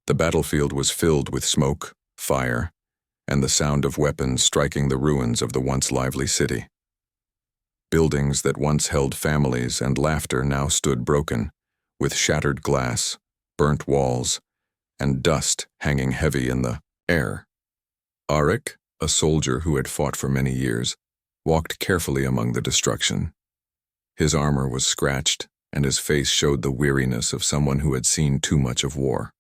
The battlefield was filled with smoke, fire, and the sound of weapons striking the ruins of the once lively city. Buildings that once held families and laughter now stood broken, with shattered glass, burnt walls, and dust hanging heavy in the air. Arik, a soldier who had fought for many years, walked carefully among the destruction. His armor was scratched, and his face showed the weariness of someone who had seen too much of war.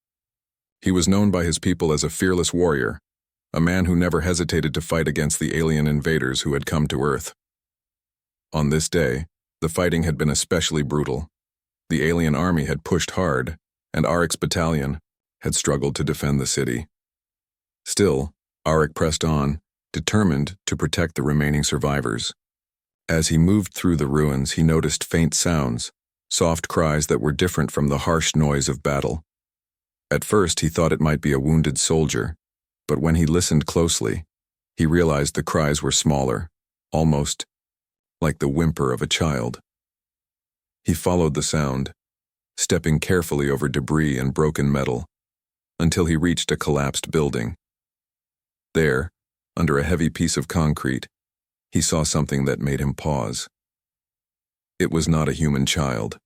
He was known by his people as a fearless warrior, a man who never hesitated to fight against the alien invaders who had come to Earth. On this day, the fighting had been especially brutal. The alien army had pushed hard, and Arik's battalion had struggled to defend the city. Still, Arik pressed on, determined to protect the remaining survivors. As he moved through the ruins, he noticed faint sounds, soft cries that were different from the harsh noise of battle. At first, he thought it might be a wounded soldier, but when he listened closely, he realized the cries were smaller, almost like the whimper of a child. He followed the sound, stepping carefully over debris and broken metal, until he reached a collapsed building. There, under a heavy piece of concrete, he saw something that made him pause. It was not a human child,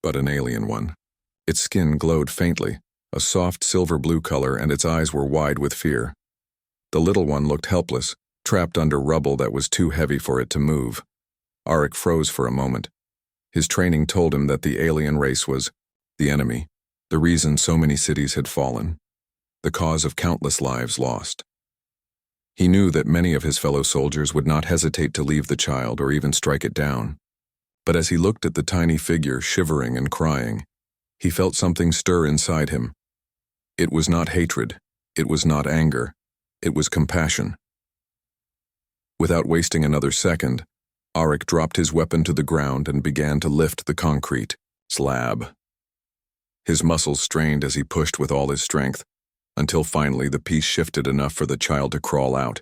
but an alien one. Its skin glowed faintly, a soft silver-blue color, and its eyes were wide with fear. The little one looked helpless, trapped under rubble that was too heavy for it to move. Arik froze for a moment. His training told him that the alien race was the enemy, the reason so many cities had fallen, the cause of countless lives lost. He knew that many of his fellow soldiers would not hesitate to leave the child or even strike it down. But as he looked at the tiny figure shivering and crying, he felt something stir inside him. It was not hatred, it was not anger, it was compassion. Without wasting another second, Arik dropped his weapon to the ground and began to lift the concrete slab. His muscles strained as he pushed with all his strength, until finally the piece shifted enough for the child to crawl out.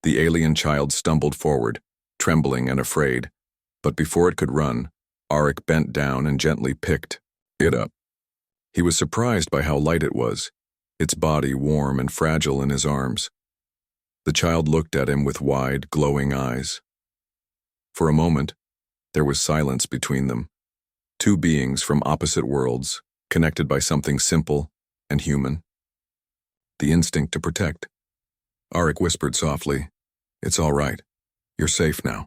The alien child stumbled forward, trembling and afraid, but before it could run, Arik bent down and gently picked it up. He was surprised by how light it was, its body warm and fragile in his arms. The child looked at him with wide, glowing eyes. For a moment, there was silence between them, two beings from opposite worlds, connected by something simple and human. The instinct to protect. Arik whispered softly, "It's all right. You're safe now."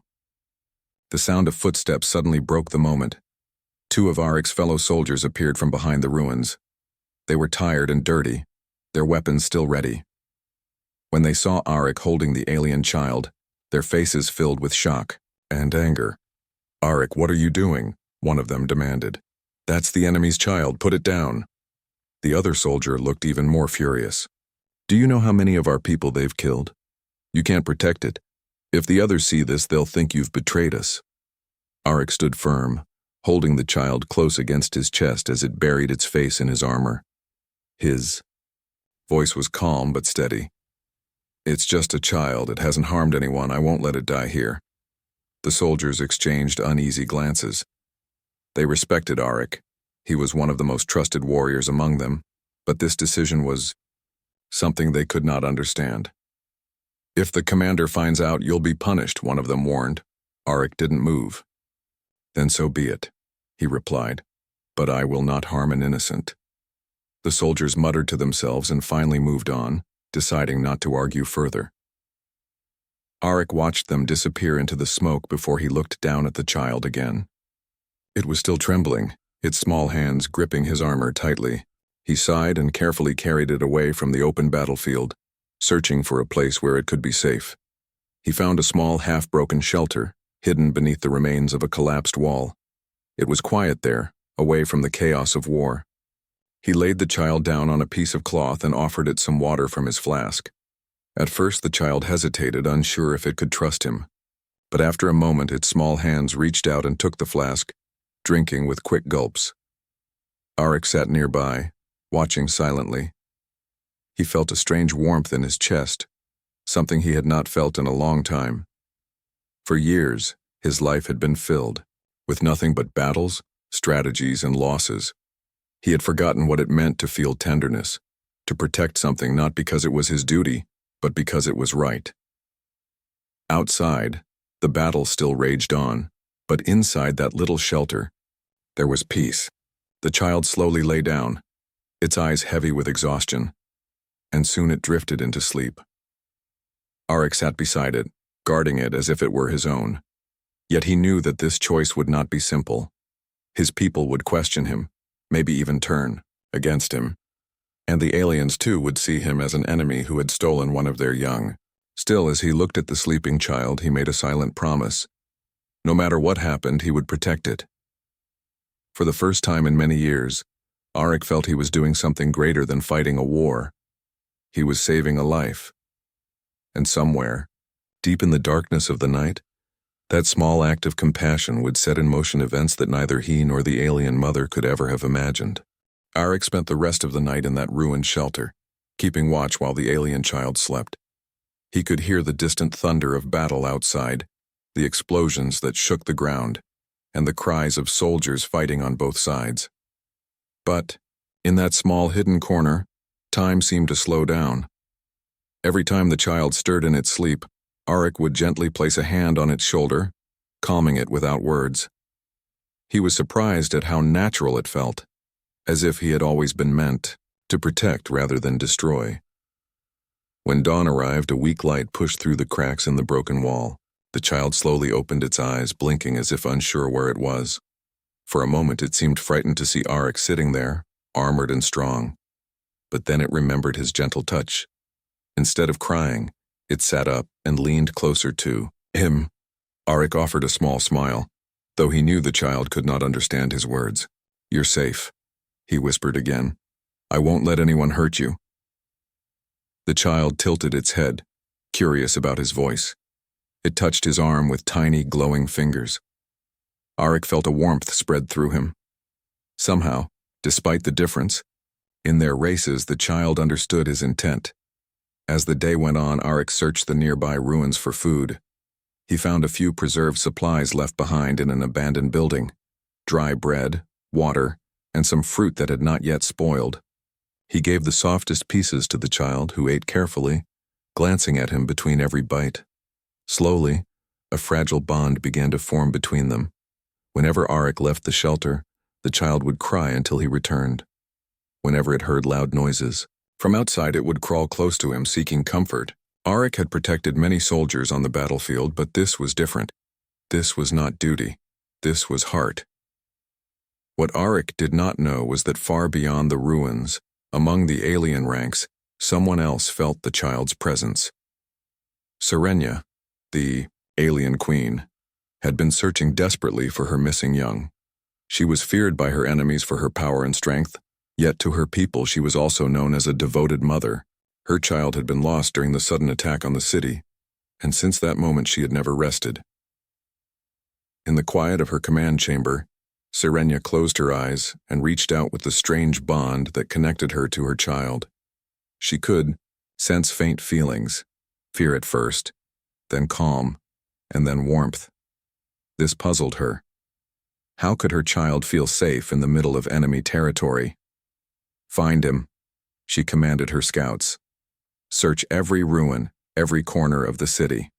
The sound of footsteps suddenly broke the moment. Two of Arik's fellow soldiers appeared from behind the ruins. They were tired and dirty, their weapons still ready. When they saw Arik holding the alien child, their faces filled with shock and anger. "Arik, what are you doing?" one of them demanded. "That's the enemy's child, put it down." The other soldier looked even more furious. "Do you know how many of our people they've killed? You can't protect it. If the others see this, they'll think you've betrayed us." Arik stood firm, holding the child close against his chest as it buried its face in his armor. His voice was calm but steady. "It's just a child. It hasn't harmed anyone. I won't let it die here." The soldiers exchanged uneasy glances. They respected Arik. He was one of the most trusted warriors among them, but this decision was something they could not understand. "If the commander finds out, you'll be punished," one of them warned. Arik didn't move. "Then so be it," he replied, "but I will not harm an innocent." The soldiers muttered to themselves and finally moved on, deciding not to argue further. Arik watched them disappear into the smoke before he looked down at the child again. It was still trembling, its small hands gripping his armor tightly. He sighed and carefully carried it away from the open battlefield, searching for a place where it could be safe. He found a small, half-broken shelter, hidden beneath the remains of a collapsed wall. It was quiet there, away from the chaos of war. He laid the child down on a piece of cloth and offered it some water from his flask. At first the child hesitated, unsure if it could trust him. But after a moment its small hands reached out and took the flask, drinking with quick gulps. Arik sat nearby, watching silently. He felt a strange warmth in his chest, something he had not felt in a long time. For years, his life had been filled with nothing but battles, strategies, and losses. He had forgotten what it meant to feel tenderness, to protect something not because it was his duty, but because it was right. Outside, the battle still raged on, but inside that little shelter, there was peace. The child slowly lay down, its eyes heavy with exhaustion, and soon it drifted into sleep. Arik sat beside it, guarding it as if it were his own. Yet he knew that this choice would not be simple. His people would question him, maybe even turn against him. And the aliens too would see him as an enemy who had stolen one of their young. Still, as he looked at the sleeping child, he made a silent promise. No matter what happened, he would protect it. For the first time in many years, Arik felt he was doing something greater than fighting a war. He was saving a life. And somewhere, deep in the darkness of the night, that small act of compassion would set in motion events that neither he nor the alien mother could ever have imagined. Arik spent the rest of the night in that ruined shelter, keeping watch while the alien child slept. He could hear the distant thunder of battle outside, the explosions that shook the ground, and the cries of soldiers fighting on both sides. But, in that small hidden corner, time seemed to slow down. Every time the child stirred in its sleep, Arik would gently place a hand on its shoulder, calming it without words. He was surprised at how natural it felt, as if he had always been meant to protect rather than destroy. When dawn arrived, a weak light pushed through the cracks in the broken wall. The child slowly opened its eyes, blinking as if unsure where it was. For a moment it seemed frightened to see Arik sitting there, armored and strong. But then it remembered his gentle touch. Instead of crying, it sat up and leaned closer to him. Arik offered a small smile, though he knew the child could not understand his words. "You're safe," he whispered again. "I won't let anyone hurt you." The child tilted its head, curious about his voice. It touched his arm with tiny, glowing fingers. Arik felt a warmth spread through him. Somehow, despite the difference, in their races the child understood his intent. As the day went on, Arik searched the nearby ruins for food. He found a few preserved supplies left behind in an abandoned building: dry bread, water, and some fruit that had not yet spoiled. He gave the softest pieces to the child, who ate carefully, glancing at him between every bite. Slowly, a fragile bond began to form between them. Whenever Arik left the shelter, the child would cry until he returned. Whenever it heard loud noises, from outside it would crawl close to him, seeking comfort. Arik had protected many soldiers on the battlefield, but this was different. This was not duty. This was heart. What Arik did not know was that far beyond the ruins, among the alien ranks, someone else felt the child's presence. Serenia, the alien queen, had been searching desperately for her missing young. She was feared by her enemies for her power and strength, yet to her people she was also known as a devoted mother. Her child had been lost during the sudden attack on the city, and since that moment she had never rested. In the quiet of her command chamber, Serenia closed her eyes and reached out with the strange bond that connected her to her child. She could sense faint feelings, fear at first, then calm, and then warmth. This puzzled her. How could her child feel safe in the middle of enemy territory? "Find him," she commanded her scouts. "Search every ruin, every corner of the city.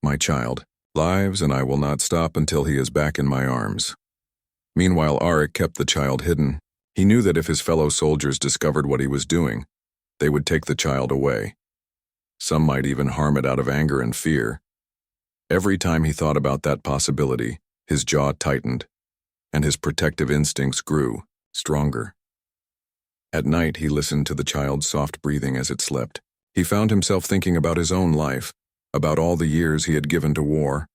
My child lives, and I will not stop until he is back in my arms." Meanwhile, Arik kept the child hidden. He knew that if his fellow soldiers discovered what he was doing, they would take the child away. Some might even harm it out of anger and fear. Every time he thought about that possibility, his jaw tightened, and his protective instincts grew stronger. At night, he listened to the child's soft breathing as it slept. He found himself thinking about his own life, about all the years he had given to war.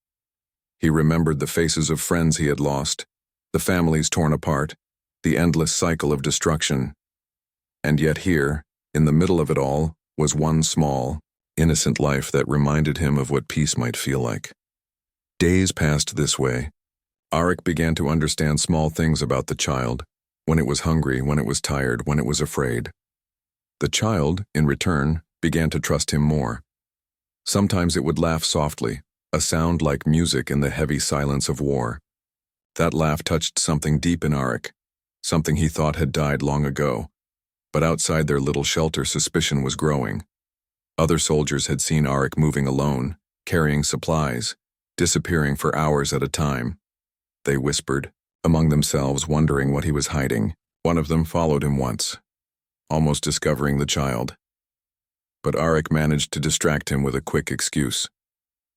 He remembered the faces of friends he had lost, the families torn apart, the endless cycle of destruction. And yet here, in the middle of it all, was one small, innocent life that reminded him of what peace might feel like. Days passed this way. Arik began to understand small things about the child: when it was hungry, when it was tired, when it was afraid. The child, in return, began to trust him more. Sometimes it would laugh softly, a sound like music in the heavy silence of war. That laugh touched something deep in Arik. something he thought had died long ago. But outside their little shelter, suspicion was growing. Other soldiers had seen Arik moving alone, carrying supplies, disappearing for hours at a time. They whispered, among themselves, wondering what he was hiding. One of them followed him once, almost discovering the child. But Arik managed to distract him with a quick excuse.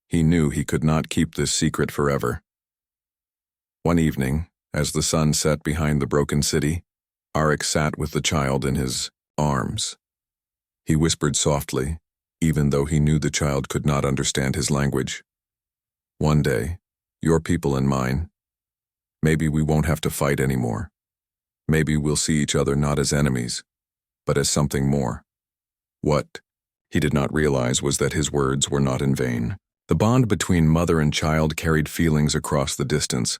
He knew he could not keep this secret forever. One evening, as the sun set behind the broken city, Arik sat with the child in his arms. He whispered softly, even though he knew the child could not understand his language. "One day, your people and mine, maybe we won't have to fight anymore. Maybe we'll see each other not as enemies, but as something more." What he did not realize was that his words were not in vain. The bond between mother and child carried feelings across the distance.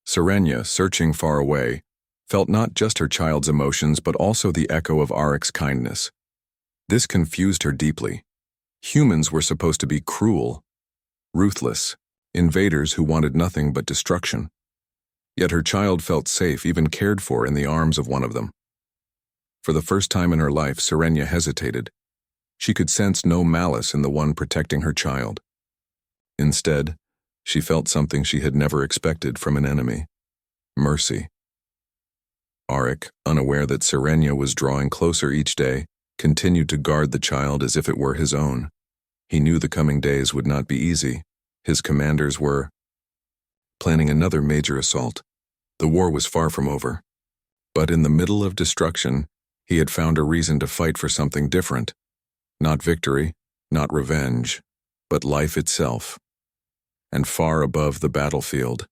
Serenia, searching far away, felt not just her child's emotions but also the echo of Arik's kindness. This confused her deeply. Humans were supposed to be cruel, ruthless, invaders who wanted nothing but destruction. Yet her child felt safe, even cared for, in the arms of one of them. For the first time in her life, Serenia hesitated. She could sense no malice in the one protecting her child. Instead, she felt something she had never expected from an enemy: mercy. Arik, unaware that Serenia was drawing closer each day, continued to guard the child as if it were his own. He knew the coming days would not be easy. His commanders were planning another major assault. The war was far from over. But in the middle of destruction, he had found a reason to fight for something different. Not victory, not revenge, but life itself. And far above the battlefield,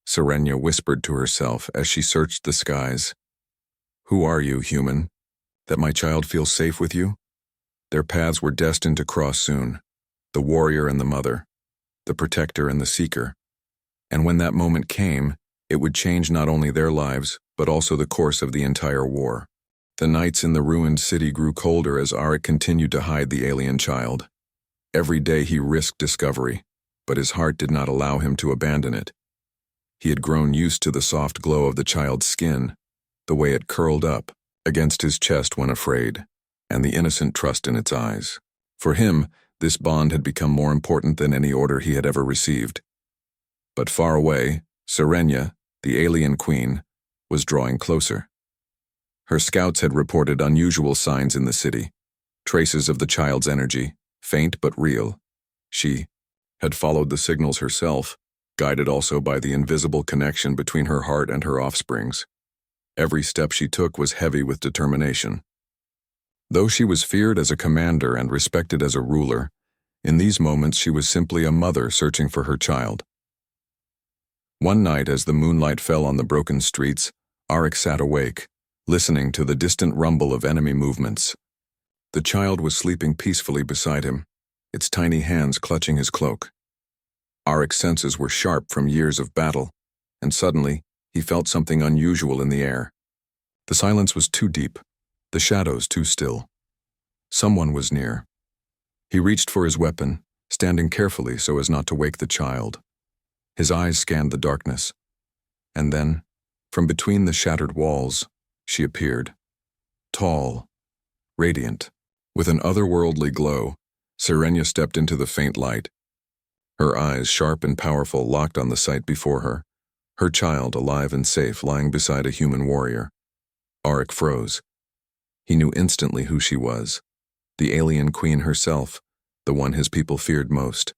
Serenia whispered to herself as she searched the skies, "Who are you, human, that my child feels safe with you?" Their paths were destined to cross soon, the warrior and the mother, the protector and the seeker. And when that moment came, it would change not only their lives, but also the course of the entire war. The nights in the ruined city grew colder as Arik continued to hide the alien child. Every day he risked discovery, but his heart did not allow him to abandon it. He had grown used to the soft glow of the child's skin, the way it curled up against his chest when afraid, and the innocent trust in its eyes. For him, this bond had become more important than any order he had ever received. But far away, Serenia, the alien queen, was drawing closer. Her scouts had reported unusual signs in the city, traces of the child's energy, faint but real. She had followed the signals herself, guided also by the invisible connection between her heart and her offspring's. Every step she took was heavy with determination. Though she was feared as a commander and respected as a ruler, in these moments she was simply a mother searching for her child. One night, as the moonlight fell on the broken streets, Arik sat awake, listening to the distant rumble of enemy movements. The child was sleeping peacefully beside him, its tiny hands clutching his cloak. Arik's senses were sharp from years of battle, and suddenly he felt something unusual in the air. The silence was too deep, the shadows too still. Someone was near. He reached for his weapon, standing carefully so as not to wake the child. His eyes scanned the darkness. And then, from between the shattered walls, she appeared. Tall, radiant, with an otherworldly glow, Serenia stepped into the faint light. Her eyes, sharp and powerful, locked on the sight before her. Her child, alive and safe, lying beside a human warrior. Arik froze. He knew instantly who she was. The alien queen herself, the one his people feared most.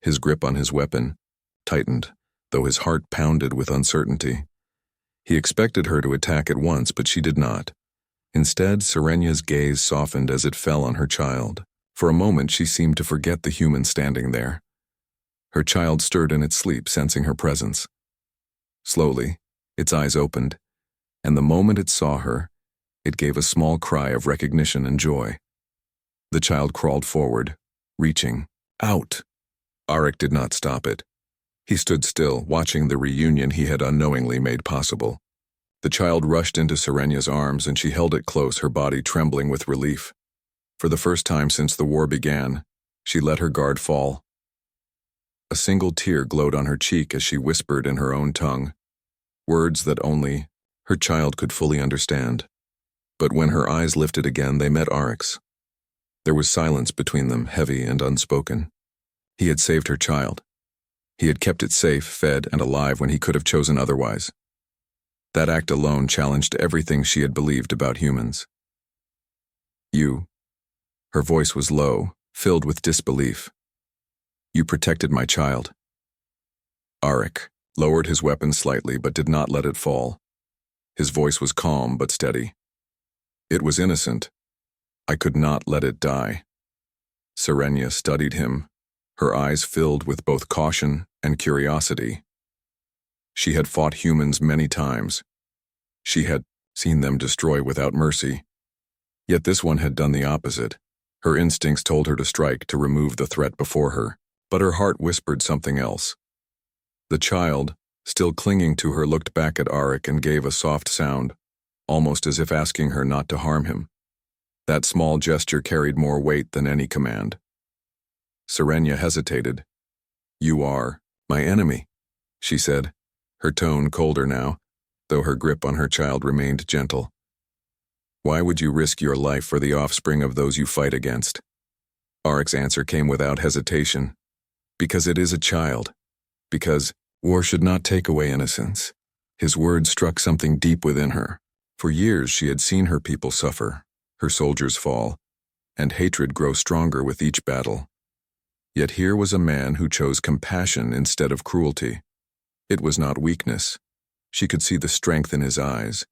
His grip on his weapon tightened, though his heart pounded with uncertainty. He expected her to attack at once, but she did not. Instead, Serenia's gaze softened as it fell on her child. For a moment, she seemed to forget the human standing there. Her child stirred in its sleep, sensing her presence. Slowly, its eyes opened, and the moment it saw her, it gave a small cry of recognition and joy. The child crawled forward, reaching out. Arik did not stop it. He stood still, watching the reunion he had unknowingly made possible. The child rushed into Serenia's arms, and she held it close, her body trembling with relief. For the first time since the war began, she let her guard fall. A single tear glowed on her cheek as she whispered in her own tongue, words that only Her child could fully understand. But when her eyes lifted again, they met Orcs. There was silence between them, heavy and unspoken. He had saved her child. He had kept it safe, fed, and alive when he could have chosen otherwise. That act alone challenged everything she had believed about humans. You. Her voice was low, filled with disbelief. You protected my child. Arik lowered his weapon slightly but did not let it fall. His voice was calm but steady. It was innocent. I could not let it die. Serenia studied him, her eyes filled with both caution and curiosity. She had fought humans many times. She had seen them destroy without mercy. Yet this one had done the opposite. Her instincts told her to strike, to remove the threat before her, but her heart whispered something else. The child, still clinging to her, looked back at Arik and gave a soft sound, almost as if asking her not to harm him. That small gesture carried more weight than any command. Serenia hesitated. You are my enemy, she said, her tone colder now, though her grip on her child remained gentle. Why would you risk your life for the offspring of those you fight against? Arik's answer came without hesitation. Because it is a child. Because war should not take away innocence. His words struck something deep within her. For years she had seen her people suffer, her soldiers fall, and hatred grow stronger with each battle. Yet here was a man who chose compassion instead of cruelty. It was not weakness. She could see the strength in his eyes,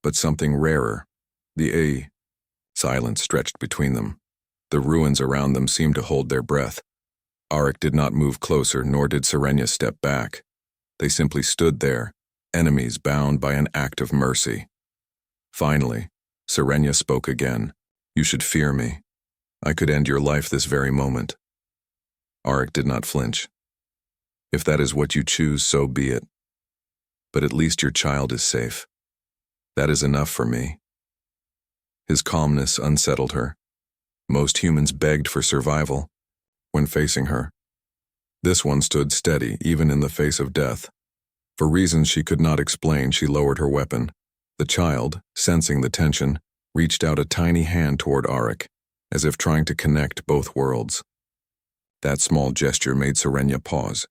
but something rarer. Silence stretched between them. The ruins around them seemed to hold their breath. Arik did not move closer, nor did Serenia step back. They simply stood there, enemies bound by an act of mercy. Finally, Serenia spoke again. You should fear me. I could end your life this very moment. Arik did not flinch. If that is what you choose, so be it. But at least your child is safe. That is enough for me. His calmness unsettled her. Most humans begged for survival when facing her. This one stood steady, even in the face of death. For reasons she could not explain, she lowered her weapon. The child, sensing the tension, reached out a tiny hand toward Arik, as if trying to connect both worlds. That small gesture made Serenia pause.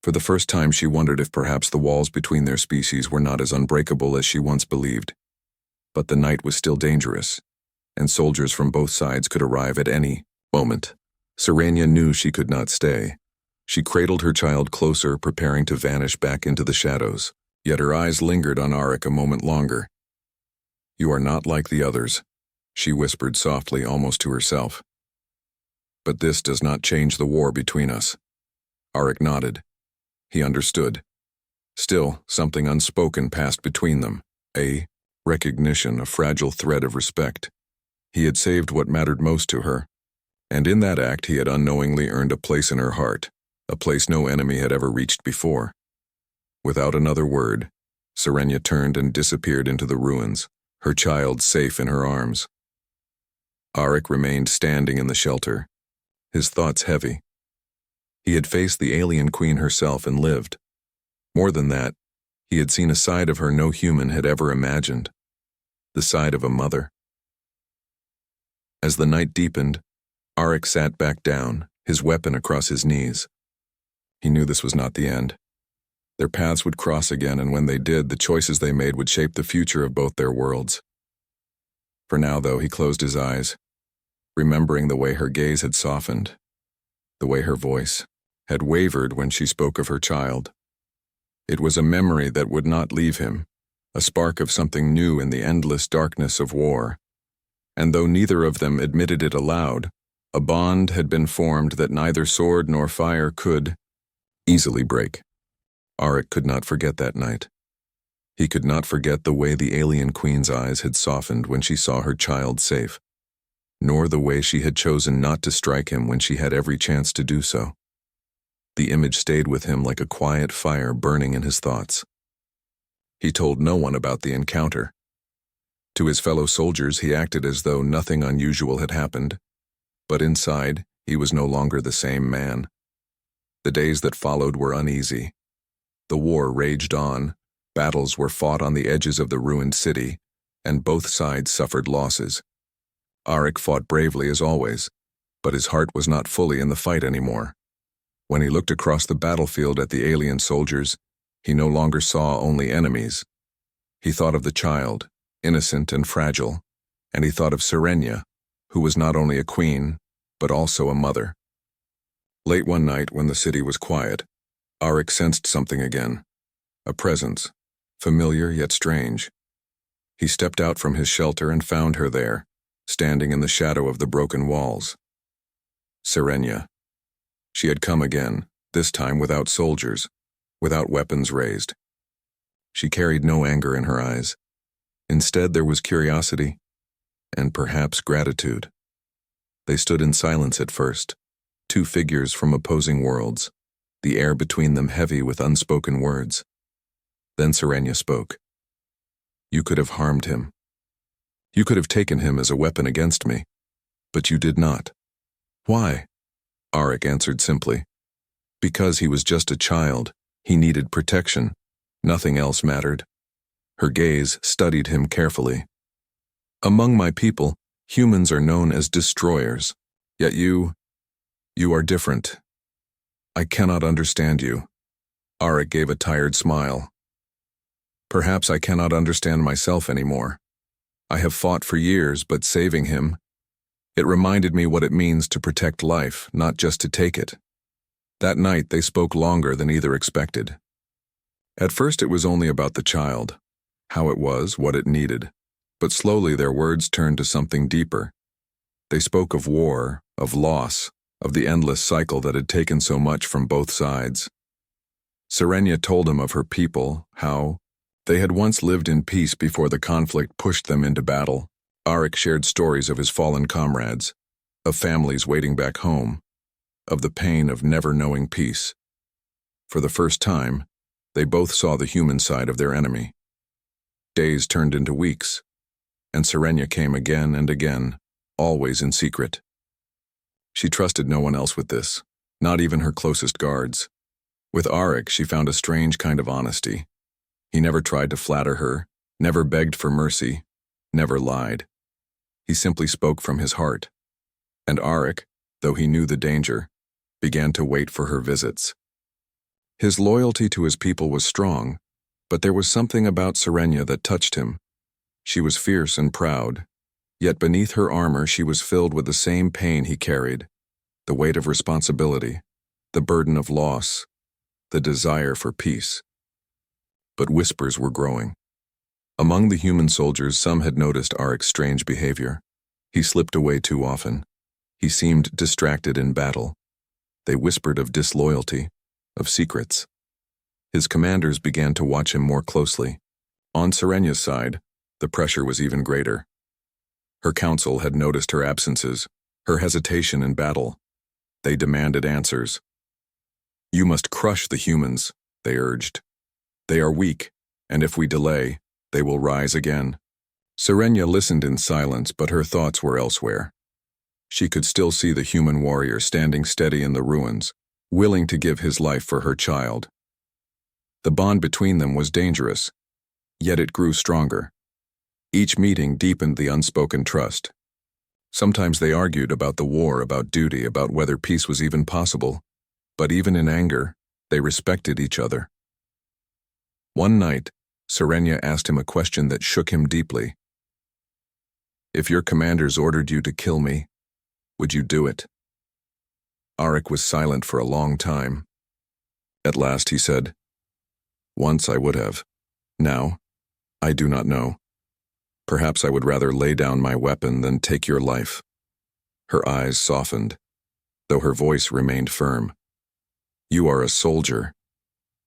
For the first time, she wondered if perhaps the walls between their species were not as unbreakable as she once believed. But the night was still dangerous, and soldiers from both sides could arrive at any moment. Serenia knew she could not stay. She cradled her child closer, preparing to vanish back into the shadows. Yet her eyes lingered on Arik a moment longer. You are not like the others, she whispered softly, almost to herself. But this does not change the war between us. Arik nodded. He understood. Still, something unspoken passed between them, a recognition, a fragile thread of respect. He had saved what mattered most to her, and in that act he had unknowingly earned a place in her heart, a place no enemy had ever reached before. Without another word, Serenia turned and disappeared into the ruins, her child safe in her arms. Arik remained standing in the shelter, his thoughts heavy. He had faced the alien queen herself and lived. More than that, he had seen a side of her no human had ever imagined, the side of a mother. As the night deepened, Arik sat back down, his weapon across his knees. He knew this was not the end. Their paths would cross again, and when they did, the choices they made would shape the future of both their worlds. For now, though, he closed his eyes, remembering the way her gaze had softened, the way her voice had wavered when she spoke of her child. It was a memory that would not leave him, a spark of something new in the endless darkness of war. And though neither of them admitted it aloud, a bond had been formed that neither sword nor fire could easily break. Arik could not forget that night. He could not forget the way the alien queen's eyes had softened when she saw her child safe, nor the way she had chosen not to strike him when she had every chance to do so. The image stayed with him like a quiet fire burning in his thoughts. He told no one about the encounter. To his fellow soldiers, he acted as though nothing unusual had happened, but inside, he was no longer the same man. The days that followed were uneasy. The war raged on, Battles were fought on the edges of the ruined city, and both sides suffered losses. Arik fought bravely as always, but his heart was not fully in the fight anymore. When he looked across the battlefield at the alien soldiers, he no longer saw only enemies. He thought of the child, innocent and fragile, and he thought of Serenia, who was not only a queen, but also a mother. Late one night, when the city was quiet, Arik sensed something again, a presence, familiar yet strange. He stepped out from his shelter and found her there, standing in the shadow of the broken walls. Serenia. She had come again, this time without soldiers, without weapons raised. She carried no anger in her eyes. Instead, there was curiosity, and perhaps gratitude. They stood in silence at first, two figures from opposing worlds, the air between them heavy with unspoken words. Then Serenia spoke. "You could have harmed him. You could have taken him as a weapon against me, but you did not." "Why?" Arik answered simply. "Because he was just a child. He needed protection. Nothing else mattered." Her gaze studied him carefully. "Among my people, humans are known as destroyers. Yet you are different. I cannot understand you." Arik gave a tired smile. "Perhaps I cannot understand myself anymore. I have fought for years, but saving him, it reminded me what it means to protect life, not just to take it." That night they spoke longer than either expected. At first it was only about the child, how it was, what it needed, but slowly their words turned to something deeper. They spoke of war, of loss, of the endless cycle that had taken so much from both sides. Serenia told him of her people, how they had once lived in peace before the conflict pushed them into battle. Arik shared stories of his fallen comrades, of families waiting back home, of the pain of never knowing peace. For the first time, they both saw the human side of their enemy. Days turned into weeks, and Serenia came again and again, always in secret. She trusted no one else with this, not even her closest guards. With Arik, she found a strange kind of honesty. He never tried to flatter her, never begged for mercy, never lied. He simply spoke from his heart. And Arik, though he knew the danger, began to wait for her visits. His loyalty to his people was strong, but there was something about Serenia that touched him. She was fierce and proud, yet beneath her armor she was filled with the same pain he carried, the weight of responsibility, the burden of loss, the desire for peace. But whispers were growing. Among the human soldiers, some had noticed Arik's strange behavior. He slipped away too often. He seemed distracted in battle. They whispered of disloyalty, of secrets. His commanders began to watch him more closely. On Serenia's side, the pressure was even greater. Her council had noticed her absences, her hesitation in battle. They demanded answers. "You must crush the humans," they urged. "They are weak, and if we delay, they will rise again." Serenia listened in silence, but her thoughts were elsewhere. She could still see the human warrior standing steady in the ruins, willing to give his life for her child. The bond between them was dangerous, yet it grew stronger. Each meeting deepened the unspoken trust. Sometimes they argued about the war, about duty, about whether peace was even possible, but even in anger, they respected each other. One night, Serenia asked him a question that shook him deeply. "If your commanders ordered you to kill me, would you do it?" Arik was silent for a long time. At last he said, "Once I would have. Now, I do not know. Perhaps I would rather lay down my weapon than take your life." Her eyes softened, though her voice remained firm. "You are a soldier.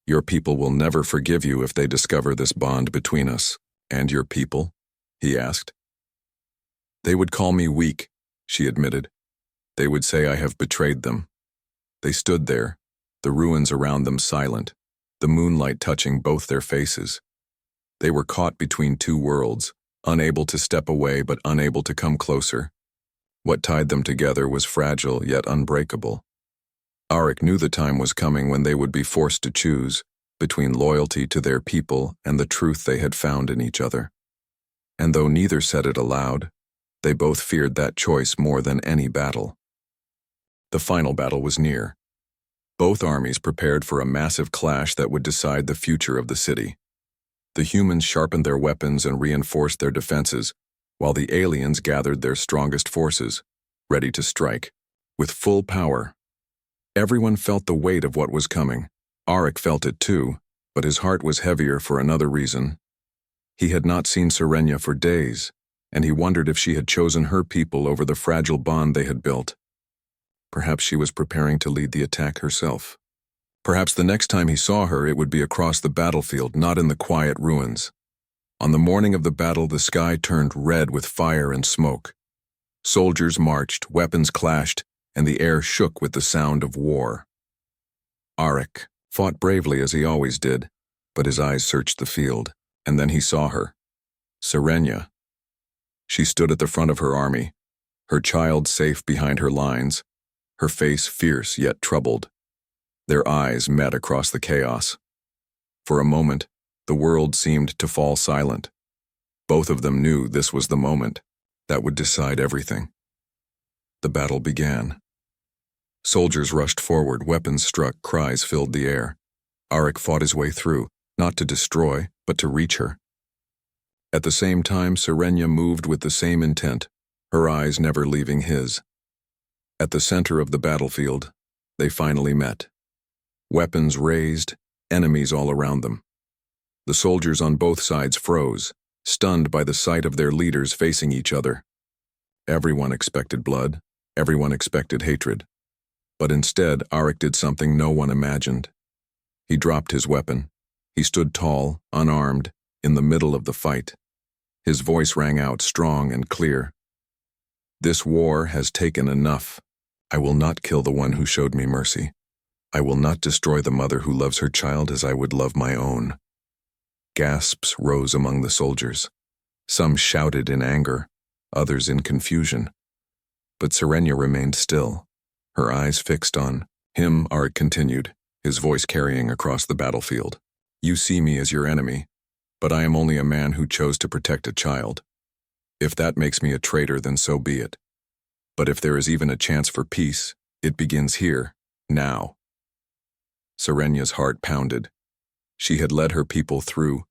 Your people will never forgive you if they discover this bond between us." "And your people?" he asked. "They would call me weak," she admitted. "They would say I have betrayed them." They stood there, the ruins around them silent, the moonlight touching both their faces. They were caught between two worlds, unable to step away but unable to come closer. What tied them together was fragile yet unbreakable. Arik knew the time was coming when they would be forced to choose, between loyalty to their people and the truth they had found in each other. And though neither said it aloud, they both feared that choice more than any battle. The final battle was near. Both armies prepared for a massive clash that would decide the future of the city. The humans sharpened their weapons and reinforced their defenses, while the aliens gathered their strongest forces, ready to strike, with full power. Everyone felt the weight of what was coming. Auric felt it too, but his heart was heavier for another reason. He had not seen Serenia for days, and he wondered if she had chosen her people over the fragile bond they had built. Perhaps she was preparing to lead the attack herself. Perhaps the next time he saw her, it would be across the battlefield, not in the quiet ruins. On the morning of the battle, the sky turned red with fire and smoke. Soldiers marched, weapons clashed, and the air shook with the sound of war. Auric fought bravely as he always did, but his eyes searched the field, and then he saw her. Serenia. She stood at the front of her army, her child safe behind her lines, her face fierce yet troubled. Their eyes met across the chaos. For a moment, the world seemed to fall silent. Both of them knew this was the moment that would decide everything. The battle began. Soldiers rushed forward, weapons struck, cries filled the air. Auric fought his way through, not to destroy, but to reach her. At the same time, Serenia moved with the same intent, her eyes never leaving his. At the center of the battlefield, they finally met. Weapons raised, enemies all around them. The soldiers on both sides froze, stunned by the sight of their leaders facing each other. Everyone expected blood, everyone expected hatred. But instead, Auric did something no one imagined. He dropped his weapon. He stood tall, unarmed, in the middle of the fight. His voice rang out strong and clear. "This war has taken enough. I will not kill the one who showed me mercy. I will not destroy the mother who loves her child as I would love my own." Gasps rose among the soldiers. Some shouted in anger, others in confusion. But Serenia remained still, her eyes fixed on him. Auric continued, his voice carrying across the battlefield. "You see me as your enemy, but I am only a man who chose to protect a child. If that makes me a traitor, then so be it. But if there is even a chance for peace, it begins here, now." Serenia's heart pounded. She had led her people through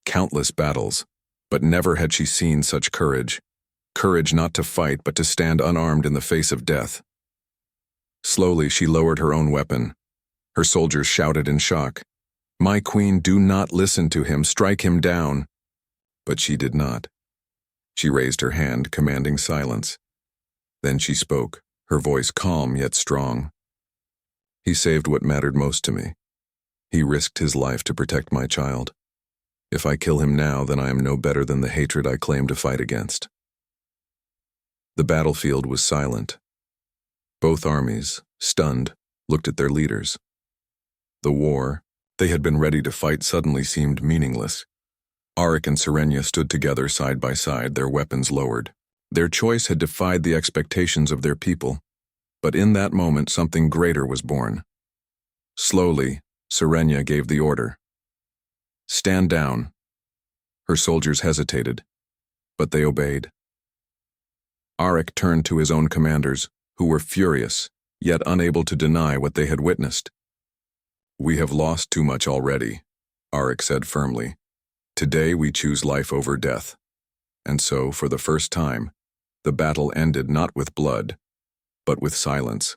countless battles, but never had she seen such courage. Courage not to fight, but to stand unarmed in the face of death. Slowly, she lowered her own weapon. Her soldiers shouted in shock, "My queen, do not listen to him, strike him down." But she did not. She raised her hand, commanding silence. Then she spoke, her voice calm yet strong. "He saved what mattered most to me. He risked his life to protect my child. If I kill him now, then I am no better than the hatred I claim to fight against." The battlefield was silent. Both armies, stunned, looked at their leaders. The war they had been ready to fight suddenly seemed meaningless. Auric and Serenia stood together side by side, their weapons lowered. Their choice had defied the expectations of their people, but in that moment something greater was born. Slowly, Serenia gave the order. "Stand down." Her soldiers hesitated, but they obeyed. Auric turned to his own commanders, who were furious, yet unable to deny what they had witnessed. "We have lost too much already," Auric said firmly. "Today we choose life over death." And so, for the first time, the battle ended not with blood, but with silence.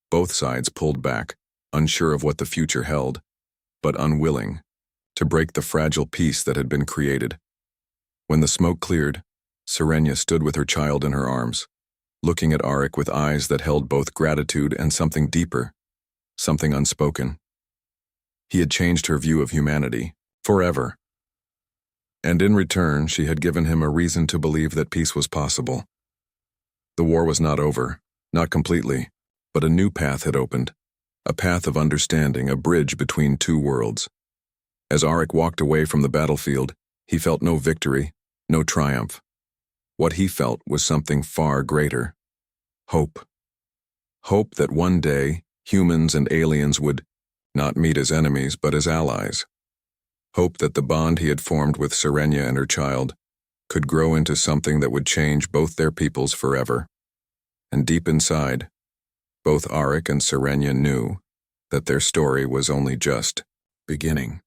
Both sides pulled back, unsure of what the future held, but unwilling to break the fragile peace that had been created. When the smoke cleared, Serenia stood with her child in her arms, looking at Auric with eyes that held both gratitude and something deeper, something unspoken. He had changed her view of humanity, forever. And in return, she had given him a reason to believe that peace was possible. The war was not over, not completely, but a new path had opened, a path of understanding, a bridge between two worlds. As Auric walked away from the battlefield, he felt no victory, no triumph. What he felt was something far greater. Hope. Hope that one day, humans and aliens would not meet as enemies but as allies. Hope that the bond he had formed with Serenia and her child could grow into something that would change both their peoples forever. And deep inside, both Arik and Serenia knew that their story was only just beginning.